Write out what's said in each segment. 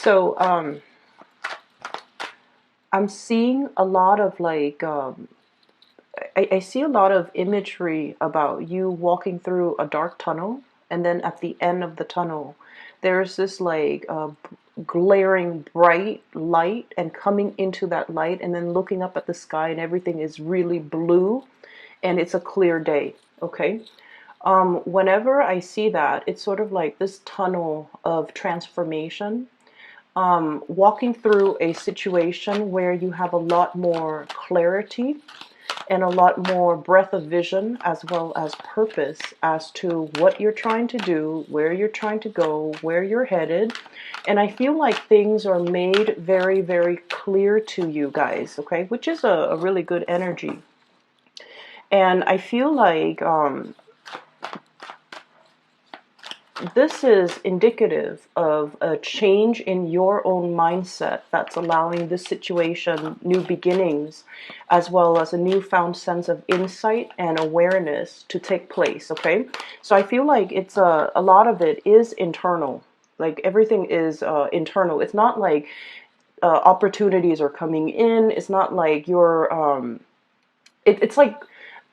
So I'm seeing a lot of like I see a lot of imagery about you walking through a dark tunnel, and then at the end of the tunnel, there's this like glaring bright light, and coming into that light, and then looking up at the sky, and everything is really blue, and it's a clear day. Okay. Whenever I see that, it's sort of like this tunnel of transformation, walking through a situation where you have a lot more clarity and a lot more breadth of vision, as well as purpose as to what you're trying to do, where you're trying to go, where you're headed. And I feel like things are made very, very clear to you guys, okay, which is a really good energy. And I feel like this is indicative of a change in your own mindset that's allowing this situation new beginnings, as well as a newfound sense of insight and awareness to take place. Okay, so I feel like it's a lot of it is internal. Like everything is internal. It's not like opportunities are coming in. It's not like you're it's like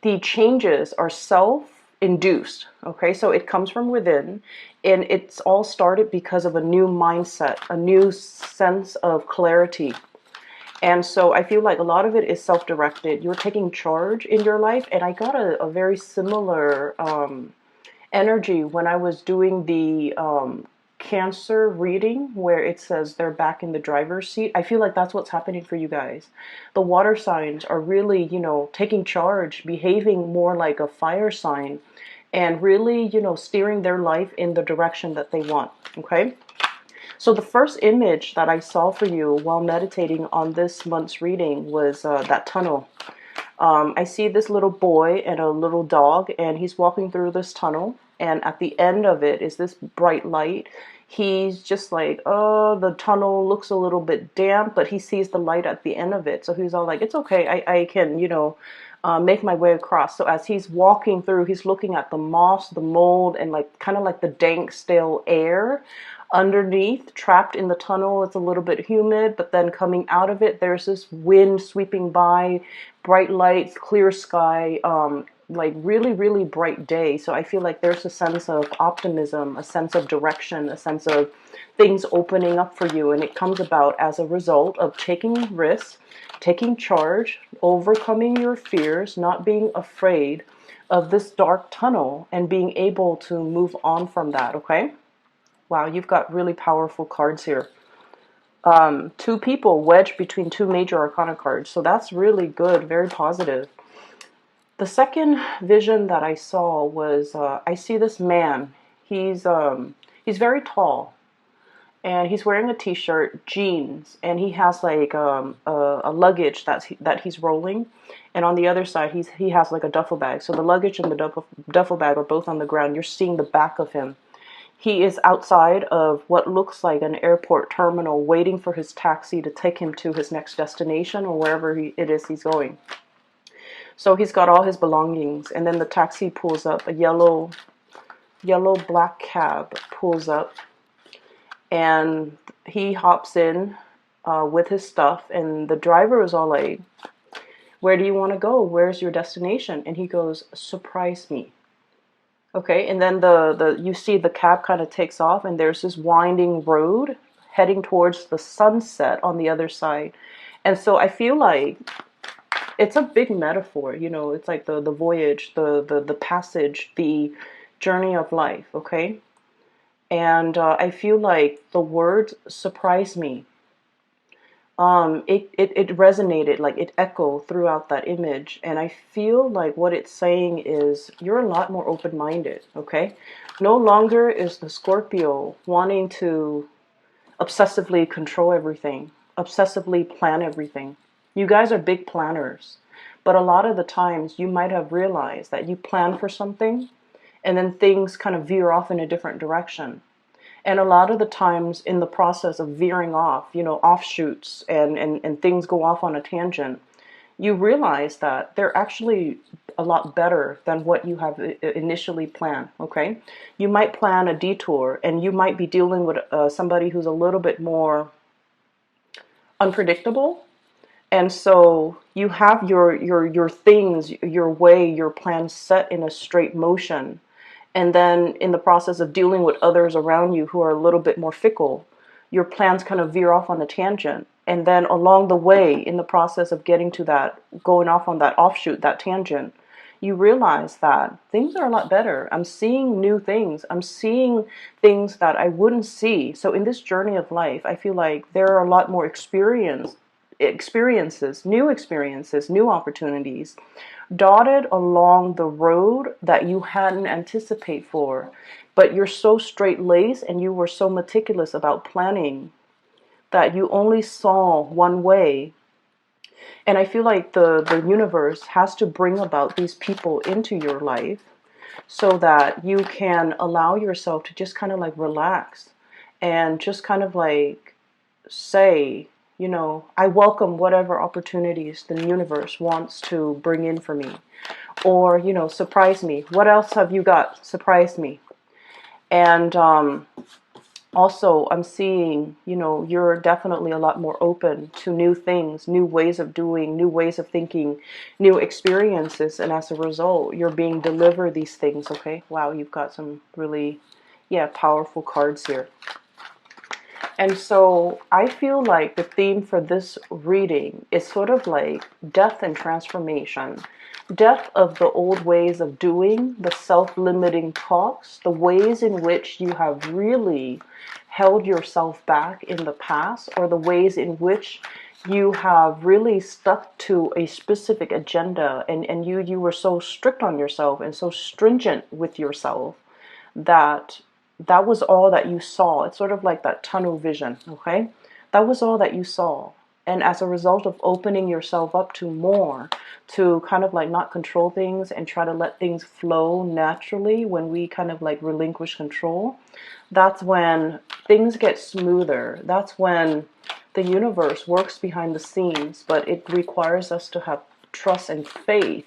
the changes are self-induced. Okay, so it comes from within, and it's all started because of a new mindset, a new sense of clarity. And so I feel like a lot of it is self-directed. You're taking charge in your life, and I got a very similar energy when I was doing the Cancer reading, where it says they're back in the driver's seat. I feel like that's what's happening for you guys. The water signs are really, taking charge, behaving more like a fire sign, and really, steering their life in the direction that they want. Okay. So the first image that I saw for you while meditating on this month's reading was that tunnel. I see this little boy and a little dog, and he's walking through this tunnel. And at the end of it is this bright light. He's just like, oh, the tunnel looks a little bit damp, but he sees the light at the end of it. So he's all like, it's okay, I can, make my way across. So as he's walking through, he's looking at the moss, the mold, and like kind of like the dank, stale air underneath, trapped in the tunnel. It's a little bit humid, but then coming out of it, there's this wind sweeping by, bright lights, clear sky, like really, really bright day. So I feel like there's a sense of optimism, a sense of direction, a sense of things opening up for you. And it comes about as a result of taking risks, taking charge, overcoming your fears, not being afraid of this dark tunnel, and being able to move on from that. Okay. Wow, you've got really powerful cards here. Two people wedged between two major arcana cards. So that's really good, very positive. The second vision that I saw was I see this man. He's very tall, and he's wearing a t-shirt, jeans, and he has like a luggage that he's rolling, and on the other side he has like a duffel bag. So the luggage and the duffel bag are both on the ground. You're seeing the back of him. He is outside of what looks like an airport terminal, waiting for his taxi to take him to his next destination, or wherever it is he's going. So he's got all his belongings, and then the taxi pulls up. A yellow black cab pulls up, and he hops in with his stuff, and the driver is all like, where do you want to go? Where's your destination? And he goes, surprise me. Okay, and then you see the cab kind of takes off, and there's this winding road heading towards the sunset on the other side. And so I feel like it's a big metaphor, it's like the voyage, the passage, the journey of life, okay? And I feel like the words surprise me. It resonated, like it echoed throughout that image, and I feel like what it's saying is you're a lot more open-minded, okay? No longer is the Scorpio wanting to obsessively control everything, obsessively plan everything. You guys are big planners, but a lot of the times you might have realized that you plan for something, and then things kind of veer off in a different direction. And a lot of the times in the process of veering off, offshoots and things go off on a tangent, you realize that they're actually a lot better than what you have initially planned. Okay, you might plan a detour, and you might be dealing with somebody who's a little bit more unpredictable, and so you have your things, your way, your plan set in a straight motion. And then in the process of dealing with others around you who are a little bit more fickle, your plans kind of veer off on a tangent. And then along the way, in the process of getting to that, going off on that offshoot, that tangent, you realize that things are a lot better. I'm seeing new things. I'm seeing things that I wouldn't see. So in this journey of life, I feel like there are a lot more experiences, new opportunities dotted along the road that you hadn't anticipated for. But you're so straight-laced and you were so meticulous about planning that you only saw one way. And I feel like the universe has to bring about these people into your life so that you can allow yourself to just kind of like relax and just kind of like say, you know, I welcome whatever opportunities the universe wants to bring in for me. Or, you know, surprise me. What else have you got? Surprise me. And also, I'm seeing, you know, you're definitely a lot more open to new things, new ways of doing, new ways of thinking, new experiences. And as a result, you're being delivered these things, okay? Wow, you've got some really, yeah, powerful cards here. And so I feel like the theme for this reading is sort of like death and transformation. Death of the old ways of doing, the self-limiting talks, the ways in which you have really held yourself back in the past, or the ways in which you have really stuck to a specific agenda, and you were so strict on yourself and so stringent with yourself that that was all that you saw. It's sort of like that tunnel vision, okay? That was all that you saw. And as a result of opening yourself up to more, to kind of like not control things and try to let things flow naturally, when we kind of like relinquish control, that's when things get smoother. That's when the universe works behind the scenes, but it requires us to have trust and faith.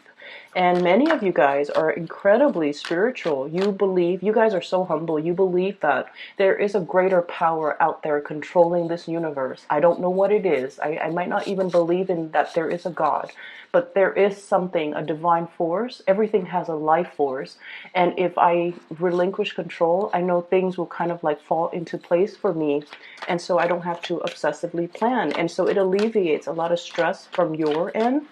And many of you guys are incredibly spiritual. You believe, you guys are so humble. You believe that there is a greater power out there controlling this universe. I don't know what it is. I might not even believe in that there is a God, but there is something, a divine force. Everything has a life force. And if I relinquish control, I know things will kind of like fall into place for me. And so I don't have to obsessively plan. And so it alleviates a lot of stress from your end.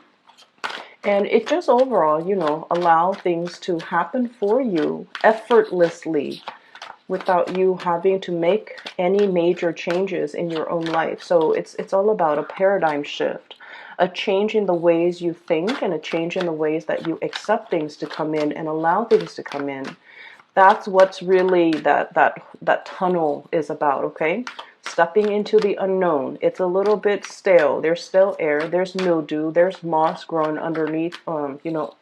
And it just overall, you know, allow things to happen for you effortlessly without you having to make any major changes in your own life. So it's all about a paradigm shift, a change in the ways you think, and a change in the ways that you accept things to come in and allow things to come in. That's what's really that tunnel is about, okay? Stepping into the unknown. It's a little bit stale. There's still air. There's mildew. There's moss growing underneath, you know,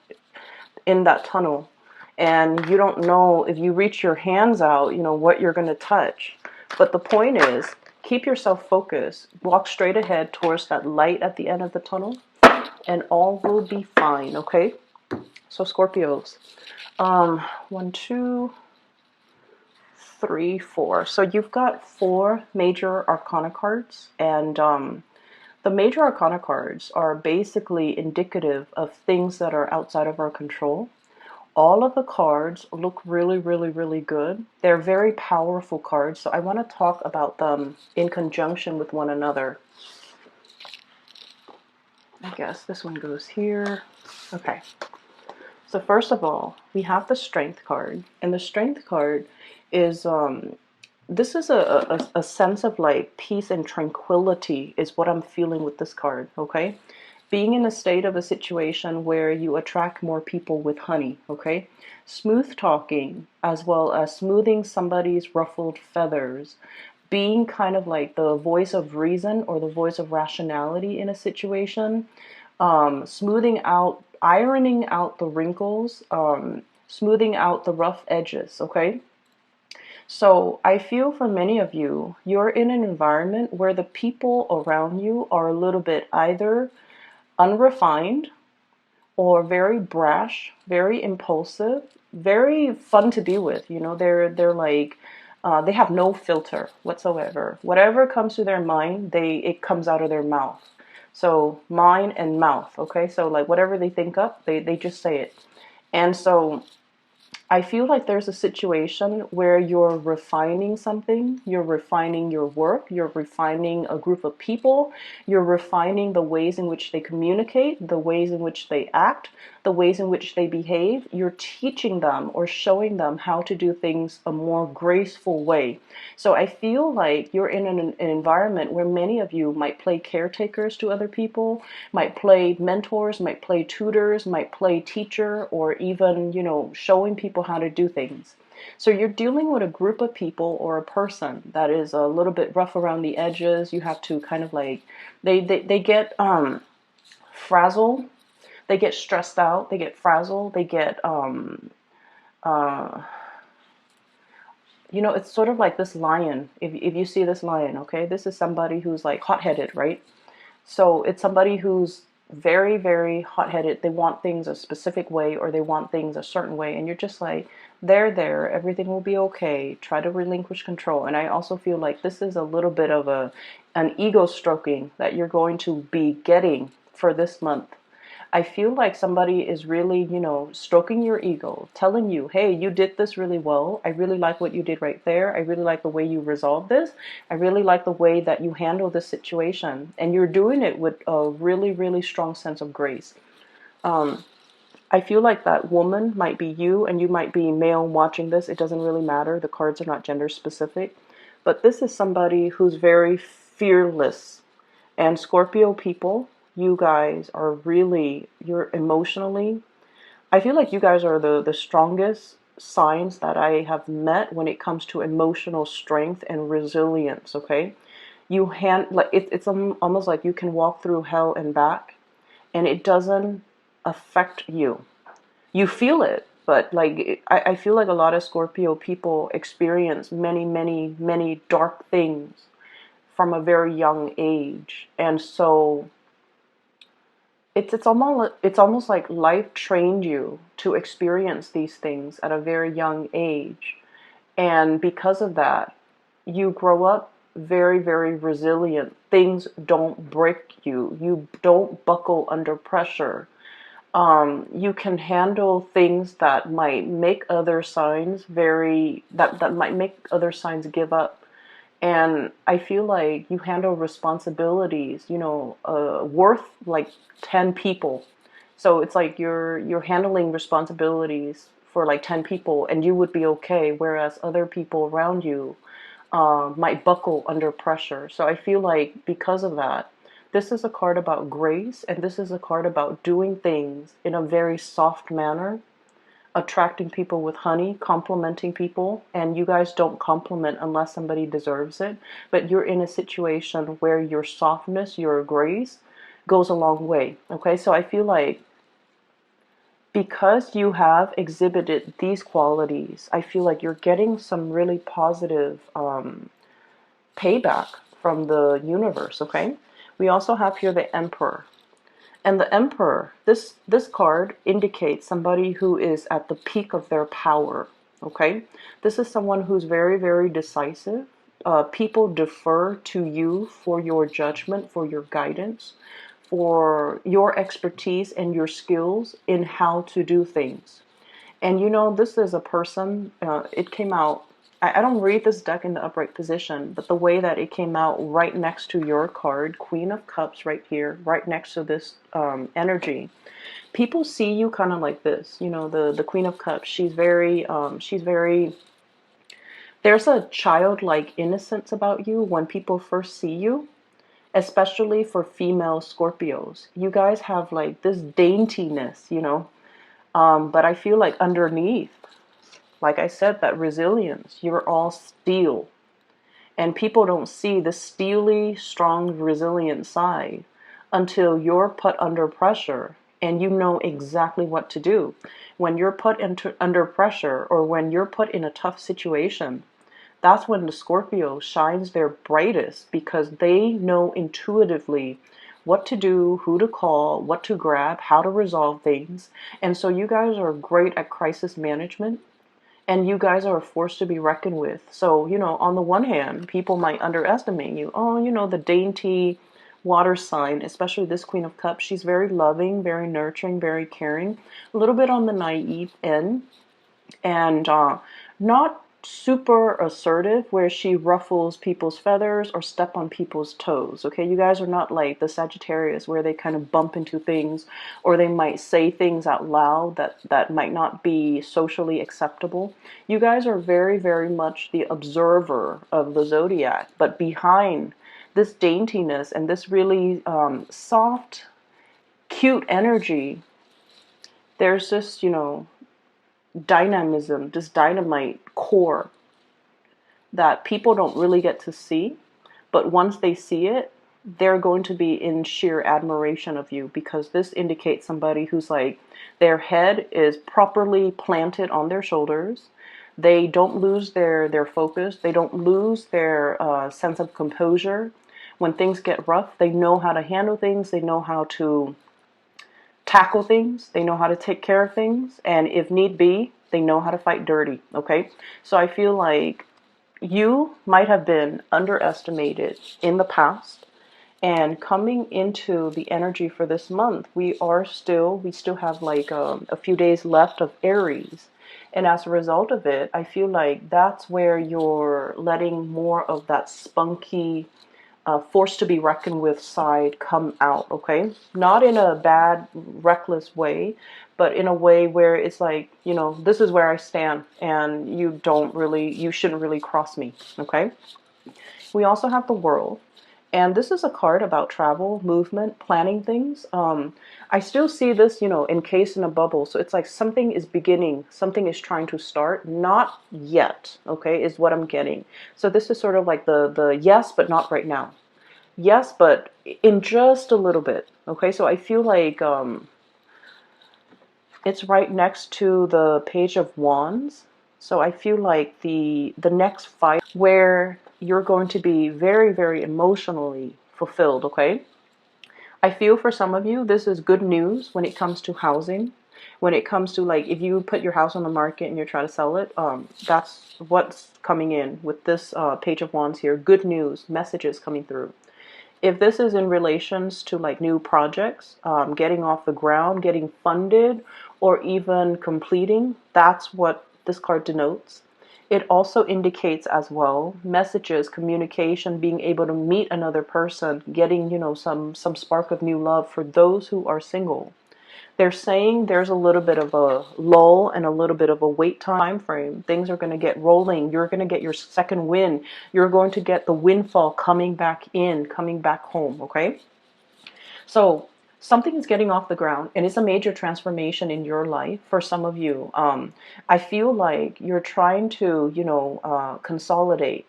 in that tunnel. And you don't know if you reach your hands out, you know, what you're going to touch. But the point is, keep yourself focused. Walk straight ahead towards that light at the end of the tunnel, and all will be fine, okay? So Scorpios, 1, 2, 3, 4. So you've got 4 major arcana cards, and the major arcana cards are basically indicative of things that are outside of our control. All of the cards look really, really, really good. They're very powerful cards, so I want to talk about them in conjunction with one another. I guess this one goes here. Okay. So first of all, we have the Strength card, and the Strength card is this is a sense of like peace and tranquility is what I'm feeling with this card, okay? Being in a state of a situation where you attract more people with honey, okay? Smooth talking, as well as smoothing somebody's ruffled feathers. Being kind of like the voice of reason or the voice of rationality in a situation. Smoothing out, ironing out the wrinkles, smoothing out the rough edges, okay? So I feel for many of you, you're in an environment where the people around you are a little bit either unrefined, or very brash, very impulsive, very fun to be with. You know, they're like they have no filter whatsoever. Whatever comes to their mind, it comes out of their mouth. So mind and mouth, okay? So like whatever they think up, they just say it. And so I feel like there's a situation where you're refining something, you're refining your work, you're refining a group of people, you're refining the ways in which they communicate, the ways in which they act, the ways in which they behave. You're teaching them or showing them how to do things a more graceful way. So I feel like you're in an environment where many of you might play caretakers to other people, might play mentors, might play tutors, might play teacher, or even, you know, showing people how to do things. So you're dealing with a group of people or a person that is a little bit rough around the edges. You have to kind of like, they get frazzled, they get stressed out, they get frazzled, they get uh, you know, it's sort of like this lion. If you see this lion, okay, this is somebody who's like hot-headed, right? So it's somebody who's very, very hot-headed. They want things a specific way, or they want things a certain way. And you're just like, there, everything will be okay. Try to relinquish control. And I also feel like this is a little bit of an ego stroking that you're going to be getting for this month. I feel like somebody is really, you know, stroking your ego, telling you, hey, you did this really well. I really like what you did right there. I really like the way you resolved this. I really like the way that you handle this situation. And you're doing it with a really, really strong sense of grace. I feel like that woman might be you, and you might be male watching this. It doesn't really matter. The cards are not gender specific. But this is somebody who's very fearless. And Scorpio people, you guys are really, you're emotionally, I feel like you guys are the strongest signs that I have met when it comes to emotional strength and resilience, okay? Like it's almost like you can walk through hell and back, and it doesn't affect you. You feel it, but like I feel like a lot of Scorpio people experience many, many, many dark things from a very young age. And so it's almost like life trained you to experience these things at a very young age. And because of that, you grow up very, very resilient. Things don't break you. You don't buckle under pressure. You can handle things that might make other signs that might make other signs give up. And I feel like you handle responsibilities, you know, worth like 10 people. So it's like you're handling responsibilities for like 10 people, and you would be okay, whereas other people around you might buckle under pressure. So I feel like because of that, this is a card about grace, and this is a card about doing things in a very soft manner, attracting people with honey, complimenting people. And you guys don't compliment unless somebody deserves it, but you're in a situation where your softness, your grace goes a long way. Okay, so I feel like because you have exhibited these qualities, I feel like you're getting some really positive payback from the universe. Okay, we also have here the Emperor. And the Emperor, this card indicates somebody who is at the peak of their power, okay? This is someone who's very, very decisive. People defer to you for your judgment, for your guidance, for your expertise and your skills in how to do things. And you know, this is a person, it came out, I don't read this deck in the upright position, but the way that it came out right next to your card, Queen of Cups right here, right next to this energy, people see you kind of like this. You know, the Queen of Cups, she's very, there's a childlike innocence about you when people first see you, especially for female Scorpios. You guys have like this daintiness, you know, but I feel like underneath, like I said, that resilience, you're all steel. And people don't see the steely, strong, resilient side until you're put under pressure and you know exactly what to do. When you're put under pressure, or when you're put in a tough situation, that's when the Scorpio shines their brightest, because they know intuitively what to do, who to call, what to grab, how to resolve things. And so you guys are great at crisis management, and you guys are a force to be reckoned with. So, on the one hand, people might underestimate you. Oh, the dainty water sign, especially this Queen of Cups, she's very loving, very nurturing, very caring, a little bit on the naive end, and not super assertive where she ruffles people's feathers or step on people's toes. Okay, you guys are not like the Sagittarius where they kind of bump into things, or they might say things out loud that might not be socially acceptable. You guys are very, very much the observer of the zodiac, but behind this daintiness and this really soft, cute energy, there's this, dynamism, this dynamite core that people don't really get to see, but once they see it, they're going to be in sheer admiration of you, because this indicates somebody who's like, their head is properly planted on their shoulders. They don't lose their focus. They don't lose their sense of composure. When things get rough, they know how to handle things. They know how to tackle things, they know how to take care of things, and if need be, they know how to fight dirty, okay? So I feel like you might have been underestimated in the past, and coming into the energy for this month, we still have like a few days left of Aries. And as a result of it, I feel like that's where you're letting more of that spunky, forced to be reckoned with side come out, okay? Not in a bad, reckless way, but in a way where it's like, this is where I stand, and you shouldn't really cross me, okay? We also have the World, and this is a card about travel, movement, planning things. I still see this, encased in a bubble. So it's like something is beginning, something is trying to start, not yet, okay, is what I'm getting. So this is sort of like the yes, but not right now. Yes, but in just a little bit, okay? So I feel like it's right next to the Page of Wands. So I feel like the next fight where you're going to be very, very emotionally fulfilled, okay? I feel for some of you, this is good news when it comes to housing. When it comes to, like, if you put your house on the market and you're trying to sell it, that's what's coming in with this Page of Wands here. Good news, messages coming through. If this is in relations to like new projects, getting off the ground, getting funded, or even completing, that's what this card denotes. It also indicates as well messages, communication, being able to meet another person, getting, some spark of new love for those who are single. They're saying there's a little bit of a lull and a little bit of a wait time frame. Things are going to get rolling. You're going to get your second win. You're going to get the windfall coming back in, coming back home, okay? So something is getting off the ground, and it's a major transformation in your life for some of you. I feel like you're trying to, consolidate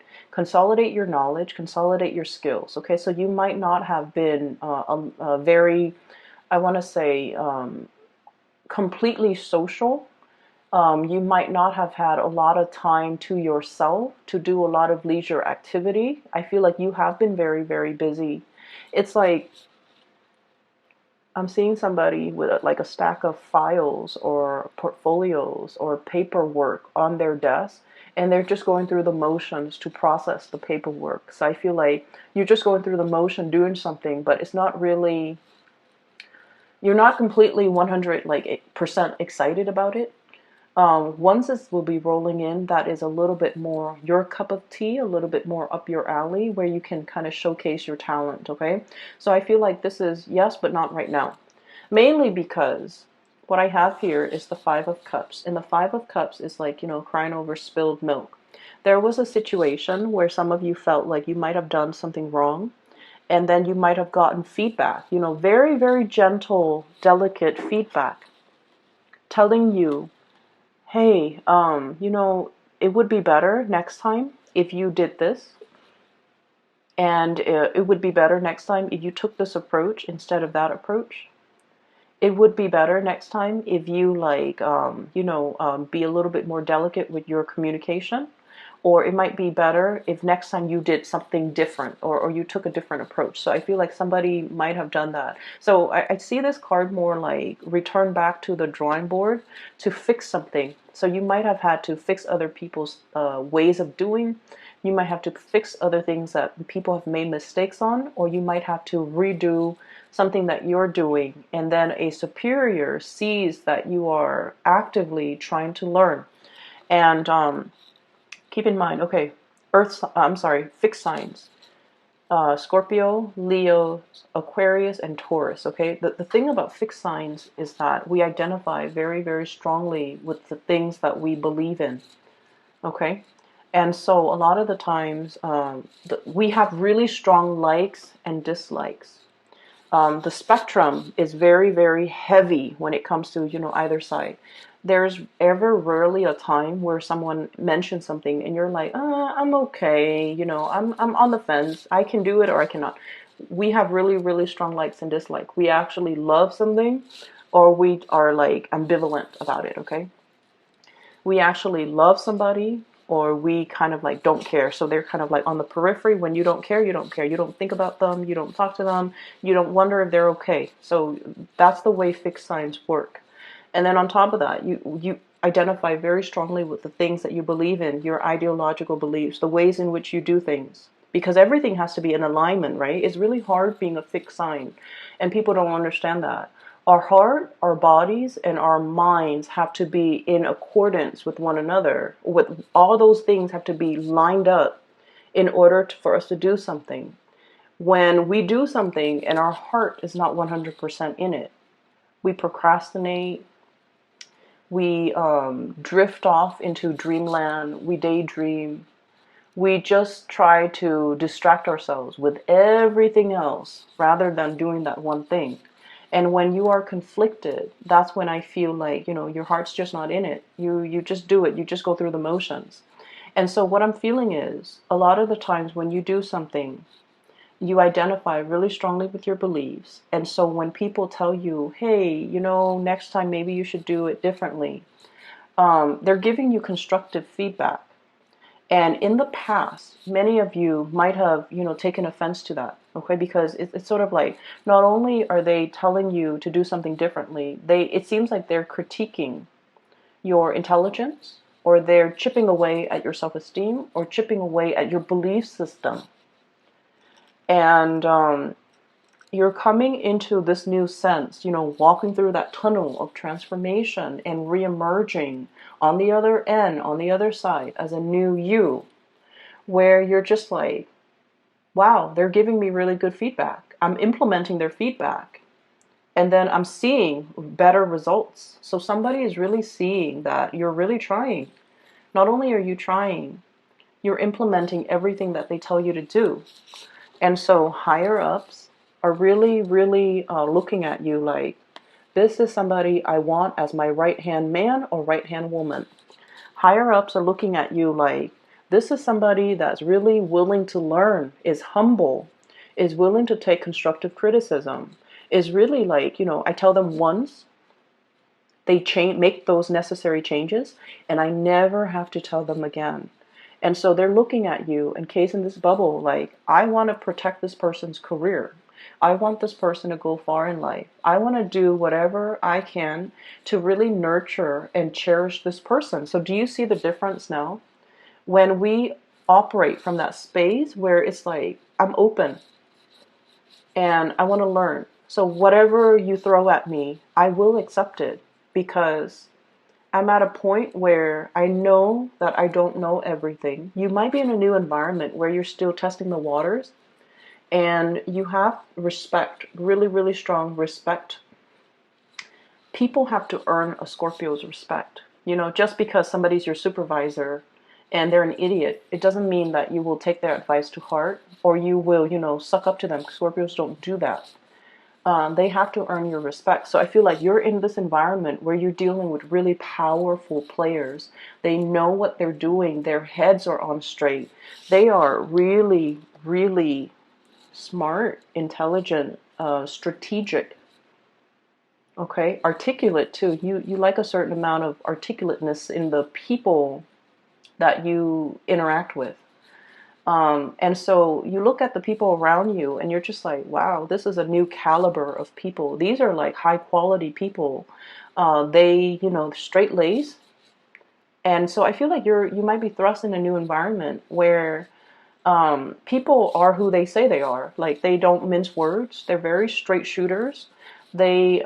your knowledge, consolidate your skills, okay? So you might not have been a very, I want to say, completely social. You might not have had a lot of time to yourself to do a lot of leisure activity. I feel like you have been very, very busy. It's like I'm seeing somebody with like a stack of files or portfolios or paperwork on their desk, and they're just going through the motions to process the paperwork. So I feel like you're just going through the motion doing something, but it's not really, you're not completely 100 like percent excited about it. Once this will be rolling in, that is a little bit more your cup of tea, a little bit more up your alley, where you can kind of showcase your talent, okay? So I feel like this is yes, but not right now. Mainly because what I have here is the Five of Cups. And the Five of Cups is like, crying over spilled milk. There was a situation where some of you felt like you might have done something wrong, and then you might have gotten feedback, very, very gentle, delicate feedback telling you, hey, it would be better next time if you did this. And it would be better next time if you took this approach instead of that approach. It would be better next time if you be a little bit more delicate with your communication. Or it might be better if next time you did something different, or you took a different approach. So I feel like somebody might have done that. So I see this card more like return back to the drawing board to fix something. So you might have had to fix other people's ways of doing. You might have to fix other things that people have made mistakes on, or you might have to redo something that you're doing. And then a superior sees that you are actively trying to learn. And keep in mind, okay, fixed signs. Scorpio, Leo, Aquarius, and Taurus, okay? The thing about fixed signs is that we identify very, very strongly with the things that we believe in, okay? And so a lot of the times, we have really strong likes and dislikes. The spectrum is very, very heavy when it comes to, either side. There's ever rarely a time where someone mentions something and you're like, I'm okay, I'm on the fence. I can do it or I cannot. We have really, really strong likes and dislikes. We actually love something or we are like ambivalent about it, okay? We actually love somebody or we kind of like don't care. So they're kind of like on the periphery. When you don't care, you don't care. You don't think about them. You don't talk to them. You don't wonder if they're okay. So that's the way fixed signs work. And then on top of that, you identify very strongly with the things that you believe in, your ideological beliefs, the ways in which you do things. Because everything has to be in alignment, right? It's really hard being a fixed sign. And people don't understand that. Our heart, our bodies, and our minds have to be in accordance with one another. With all those things have to be lined up in order for us to do something. When we do something and our heart is not 100% in it, we procrastinate, we drift off into dreamland, we daydream, we just try to distract ourselves with everything else rather than doing that one thing. And when you are conflicted, that's when I feel like, your heart's just not in it. You just do it. You just go through the motions. And so what I'm feeling is a lot of the times when you do something, you identify really strongly with your beliefs. And so when people tell you, hey, next time maybe you should do it differently, they're giving you constructive feedback. And in the past, many of you might have, taken offense to that, okay? Because it's sort of like, not only are they telling you to do something differently, it seems like they're critiquing your intelligence, or they're chipping away at your self-esteem, or chipping away at your belief system. And you're coming into this new sense, walking through that tunnel of transformation and re-emerging on the other end, on the other side, as a new you, where you're just like, wow, they're giving me really good feedback. I'm implementing their feedback. And then I'm seeing better results. So somebody is really seeing that you're really trying. Not only are you trying, you're implementing everything that they tell you to do. And so higher ups are really, really looking at you like, this is somebody I want as my right-hand man or right-hand woman. Higher ups are looking at you like, this is somebody that's really willing to learn, is humble, is willing to take constructive criticism, is really like, I tell them once, they make those necessary changes, and I never have to tell them again. And so they're looking at you, encased this bubble, like, I want to protect this person's career. I want this person to go far in life. I want to do whatever I can to really nurture and cherish this person. So do you see the difference now? When we operate from that space where it's like, I'm open and I want to learn. So whatever you throw at me, I will accept it because I'm at a point where I know that I don't know everything. You might be in a new environment where you're still testing the waters. And you have respect, really, really strong respect. People have to earn a Scorpio's respect. Just because somebody's your supervisor and they're an idiot, it doesn't mean that you will take their advice to heart or you will, suck up to them. Scorpios don't do that. They have to earn your respect. So I feel like you're in this environment where you're dealing with really powerful players. They know what they're doing. Their heads are on straight. They are really, really smart, intelligent, strategic, articulate too. You like a certain amount of articulateness in the people that you interact with. And so you look at the people around you and you're just like, wow, this is a new caliber of people. These are like high quality people. They, straight laced. And so I feel like you might be thrust in a new environment where people are who they say they are. Like they don't mince words. They're very straight shooters. They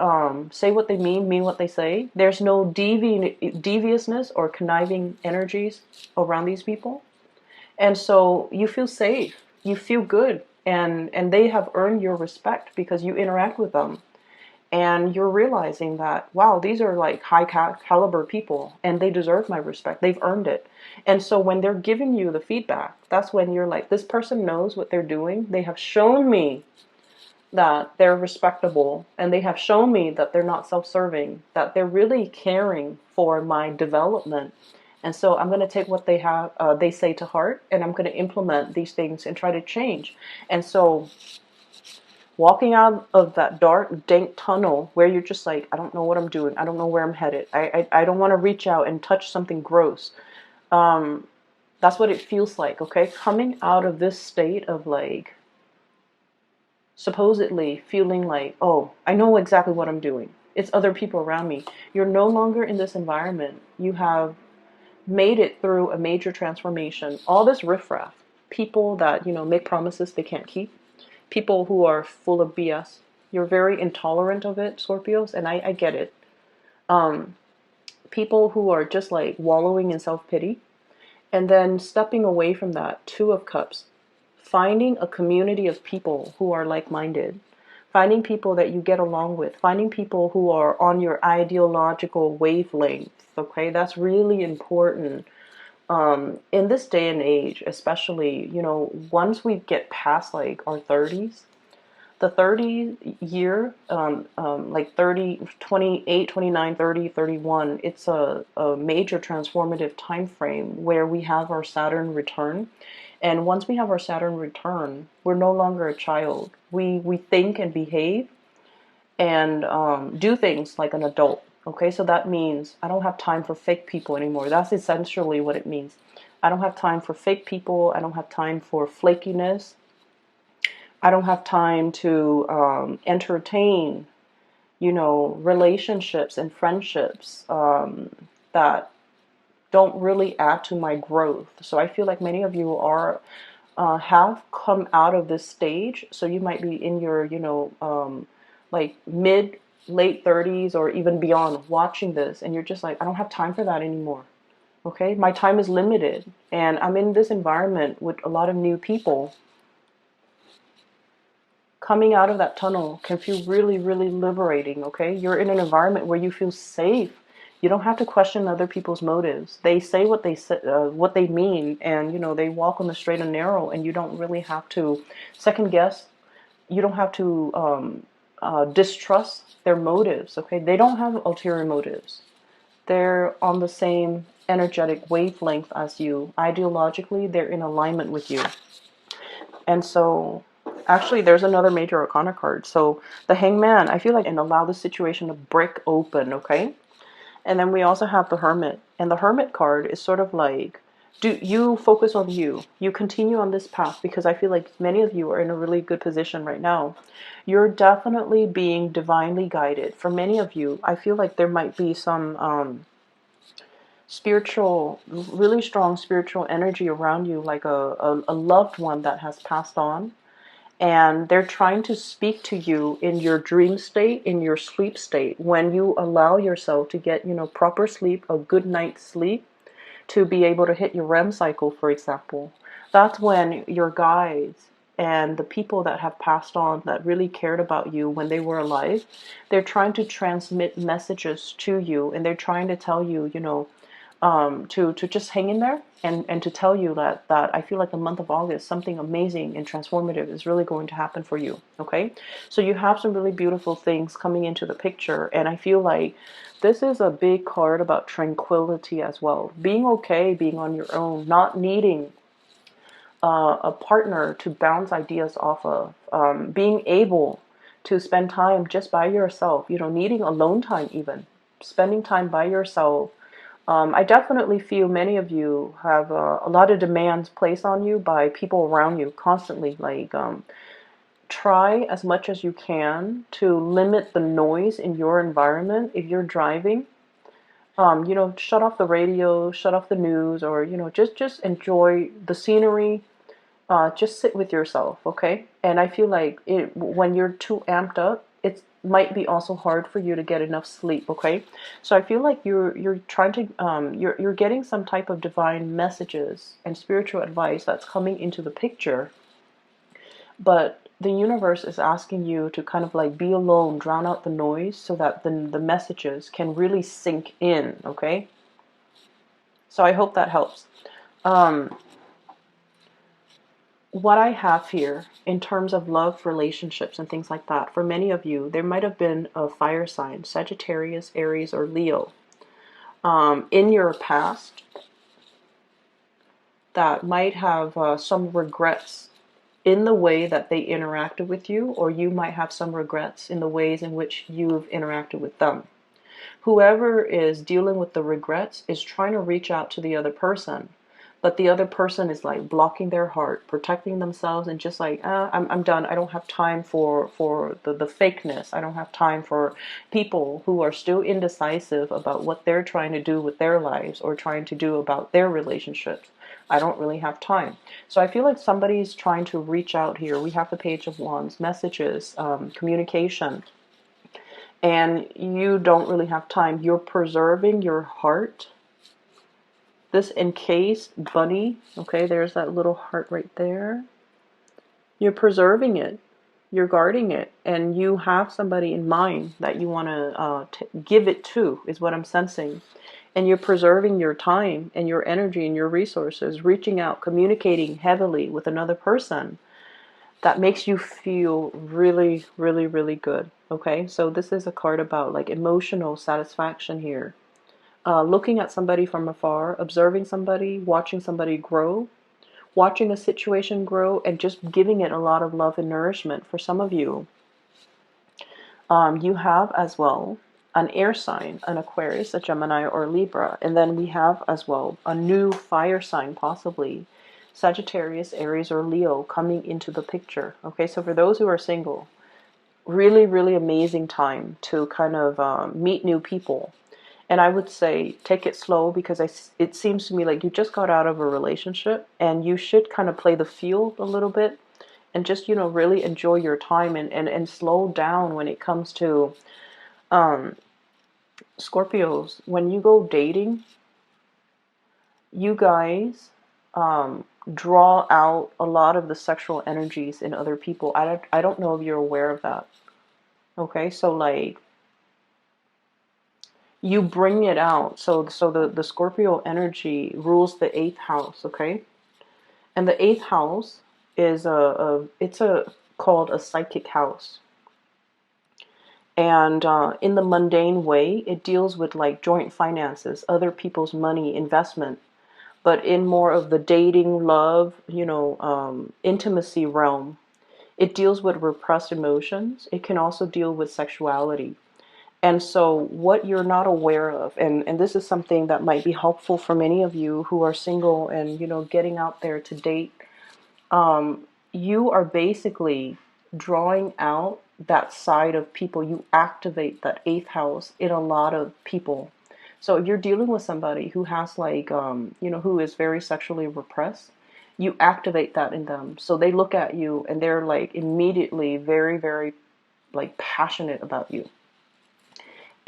say what they mean what they say. There's no deviousness or conniving energies around these people. And so you feel safe, you feel good, and they have earned your respect because you interact with them. And you're realizing that, wow, these are like high caliber people and they deserve my respect. They've earned it. And so when they're giving you the feedback, that's when you're like, this person knows what they're doing. They have shown me that they're respectable, and they have shown me that they're not self-serving, that they're really caring for my development. And so I'm going to take what they say to heart, and I'm going to implement these things and try to change. And so walking out of that dark, dank tunnel where you're just like, I don't know what I'm doing. I don't know where I'm headed. I don't want to reach out and touch something gross. That's what it feels like, okay? Coming out of this state of like, supposedly feeling like, oh, I know exactly what I'm doing. It's other people around me. You're no longer in this environment. You have made it through a major transformation. All this riffraff, people that, make promises they can't keep, people who are full of BS. You're very intolerant of it, Scorpios, and I get it. People who are just like wallowing in self-pity, and then stepping away from that, Two of Cups, finding a community of people who are like-minded, finding people that you get along with, finding people who are on your ideological wavelength, okay? That's really important. In this day and age, especially, once we get past like our 30s, the 30 year, like 30, 28, 29, 30, 31, it's a major transformative time frame where we have our Saturn return. And once we have our Saturn return, we're no longer a child. We think and behave and do things like an adult. Okay, so that means I don't have time for fake people anymore. That's essentially what it means. I don't have time for fake people. I don't have time for flakiness. I don't have time to entertain, relationships and friendships that don't really add to my growth. So I feel like many of you are have come out of this stage. So you might be in your, like mid, late 30s or even beyond watching this, and you're just like, I don't have time for that anymore. Okay, my time is limited, and I'm in this environment with a lot of new people. Coming out of that tunnel can feel really, really liberating, okay? You're in an environment where you feel safe. You don't have to question other people's motives. They say what they say, what they mean, and they walk on the straight and narrow, and you don't really have to second guess. You don't have to distrust their motives, okay? They don't have ulterior motives. They're on the same energetic wavelength as you. Ideologically, they're in alignment with you. And so actually there's another major arcana card. So the Hangman, I feel like, and allow the situation to break open, okay? And then we also have the Hermit. And the Hermit card is sort of like, do you focus on you? You continue on this path, because I feel like many of you are in a really good position right now. You're definitely being divinely guided. For many of you, I feel like there might be some spiritual, really strong spiritual energy around you, like a loved one that has passed on. And they're trying to speak to you in your dream state, in your sleep state, when you allow yourself to get, proper sleep, a good night's sleep, to be able to hit your REM cycle, for example. That's when your guides and the people that have passed on that really cared about you when they were alive, they're trying to transmit messages to you, and they're trying to tell you, to just hang in there, and to tell you that I feel like the month of August, something amazing and transformative is really going to happen for you, okay? So you have some really beautiful things coming into the picture, and I feel like this is a big card about tranquility as well. Being okay, being on your own, not needing a partner to bounce ideas off of, being able to spend time just by yourself, needing alone time even, spending time by yourself, I definitely feel many of you have a lot of demands placed on you by people around you constantly. Like, try as much as you can to limit the noise in your environment. If you're driving, shut off the radio, shut off the news, or, just enjoy the scenery. Just sit with yourself, okay? And I feel like when you're too amped up, it might be also hard for you to get enough sleep, okay? So I feel like you're trying to you're getting some type of divine messages and spiritual advice that's coming into the picture, but the universe is asking you to kind of like be alone, drown out the noise, so that the messages can really sink in, okay? So I hope that helps. Um, what I have here in terms of love, relationships, and things like that, for many of you, there might have been a fire sign, Sagittarius, Aries, or Leo, in your past that might have some regrets in the way that they interacted with you, or you might have some regrets in the ways in which you've interacted with them. Whoever is dealing with the regrets is trying to reach out to the other person, but the other person is like blocking their heart, protecting themselves, and just like, I'm done. I don't have time for the fakeness. I don't have time for people who are still indecisive about what they're trying to do with their lives or trying to do about their relationships. I don't really have time. So I feel like somebody's trying to reach out here. We have the Page of Wands, messages, communication, and you don't really have time. You're preserving your heart. This encased bunny, okay, there's that little heart right there. You're preserving it. You're guarding it. And you have somebody in mind that you want to give it to, is what I'm sensing. And you're preserving your time and your energy and your resources, reaching out, communicating heavily with another person that makes you feel really, really, really good. Okay, so this is a card about like emotional satisfaction here. Looking at somebody from afar, observing somebody, watching somebody grow, watching a situation grow, and just giving it a lot of love and nourishment. For some of you, you have as well an air sign, an Aquarius, a Gemini, or Libra. And then we have as well a new fire sign, possibly Sagittarius, Aries, or Leo coming into the picture. Okay, so for those who are single, really, really amazing time to kind of meet new people. And I would say take it slow, because it seems to me like you just got out of a relationship and you should kind of play the field a little bit and just, really enjoy your time and slow down when it comes to Scorpios. When you go dating, you guys draw out a lot of the sexual energies in other people. I don't know if you're aware of that. Okay, so like you bring it out. So the Scorpio energy rules the eighth house, okay? And the eighth house is it's called a psychic house. And in the mundane way, it deals with like joint finances, other people's money, investment. But in more of the dating, love, intimacy realm, it deals with repressed emotions. It can also deal with sexuality. And so what you're not aware of, and this is something that might be helpful for many of you who are single and, getting out there to date, you are basically drawing out that side of people. You activate that eighth house in a lot of people. So if you're dealing with somebody who has like, who is very sexually repressed, you activate that in them. So they look at you and they're like immediately very, very like passionate about you.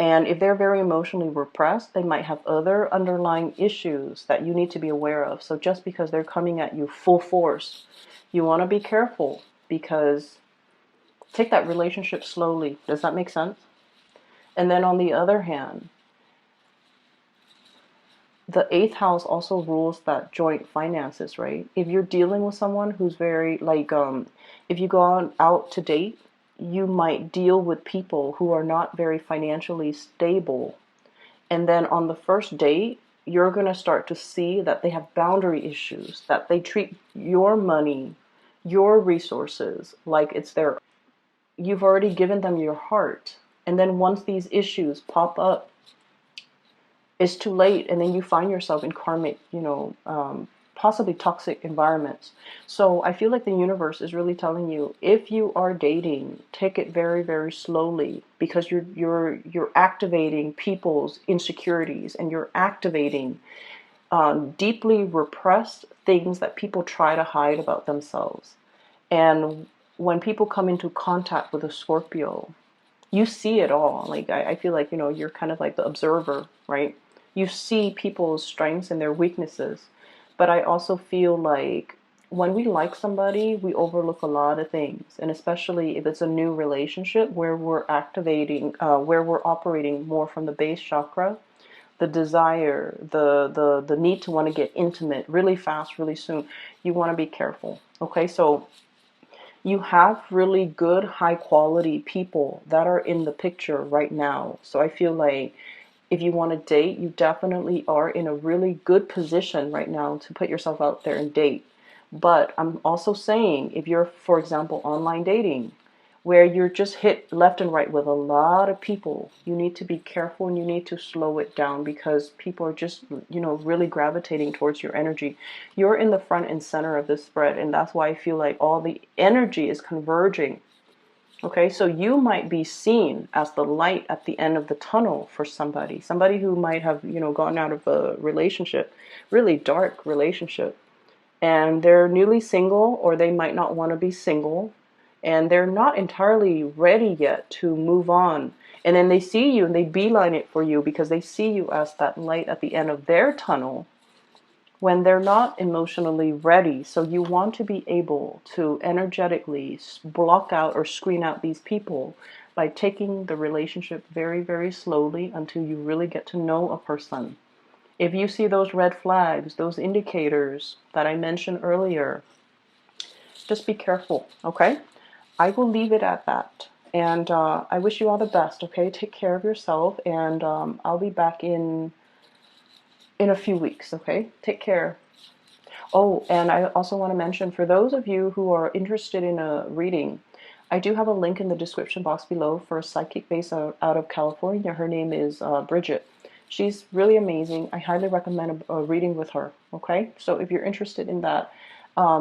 And if they're very emotionally repressed, they might have other underlying issues that you need to be aware of. So just because they're coming at you full force, you want to be careful, because take that relationship slowly. Does that make sense? And then on the other hand, the eighth house also rules that joint finances, right? If you're dealing with someone who's very like, if you go out to date, you might deal with people who are not very financially stable. And then on the first date, you're going to start to see that they have boundary issues, that they treat your money, your resources like it's their. You've already given them your heart. And then once these issues pop up, it's too late, and then you find yourself in karmic, possibly toxic environments. So I feel like the universe is really telling you, if you are dating, take it very, very slowly, because you're activating people's insecurities, and you're activating deeply repressed things that people try to hide about themselves. And when people come into contact with a Scorpio, you see it all. Like, I feel like, you're kind of like the observer, right? You see people's strengths and their weaknesses. But I also feel like when we like somebody, we overlook a lot of things. And especially if it's a new relationship where we're activating, where we're operating more from the base chakra, the desire, the need to want to get intimate really fast, really soon, you want to be careful. Okay, so you have really good, high quality people that are in the picture right now. So I feel like if you want to date, you definitely are in a really good position right now to put yourself out there and date. But I'm also saying, if you're, for example, online dating, where you're just hit left and right with a lot of people, you need to be careful, and you need to slow it down, because people are just, really gravitating towards your energy. You're in the front and center of this spread, and that's why I feel like all the energy is converging. Okay, so you might be seen as the light at the end of the tunnel for somebody who might have, gotten out of a relationship, really dark relationship, and they're newly single, or they might not want to be single, and they're not entirely ready yet to move on. And then they see you and they beeline it for you, because they see you as that light at the end of their tunnel when they're not emotionally ready. So you want to be able to energetically block out or screen out these people by taking the relationship very, very slowly until you really get to know a person. If you see those red flags, those indicators that I mentioned earlier, just be careful, okay? I will leave it at that. And I wish you all the best, okay? Take care of yourself, and I'll be back in a few weeks, okay? Take care. Oh, and I also want to mention, for those of you who are interested in a reading, I do have a link in the description box below for a psychic based out of California. Her name is Bridget. She's really amazing. I highly recommend a reading with her, okay? So if you're interested in that,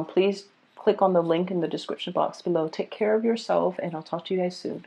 please click on the link in the description box below. Take care of yourself, and I'll talk to you guys soon.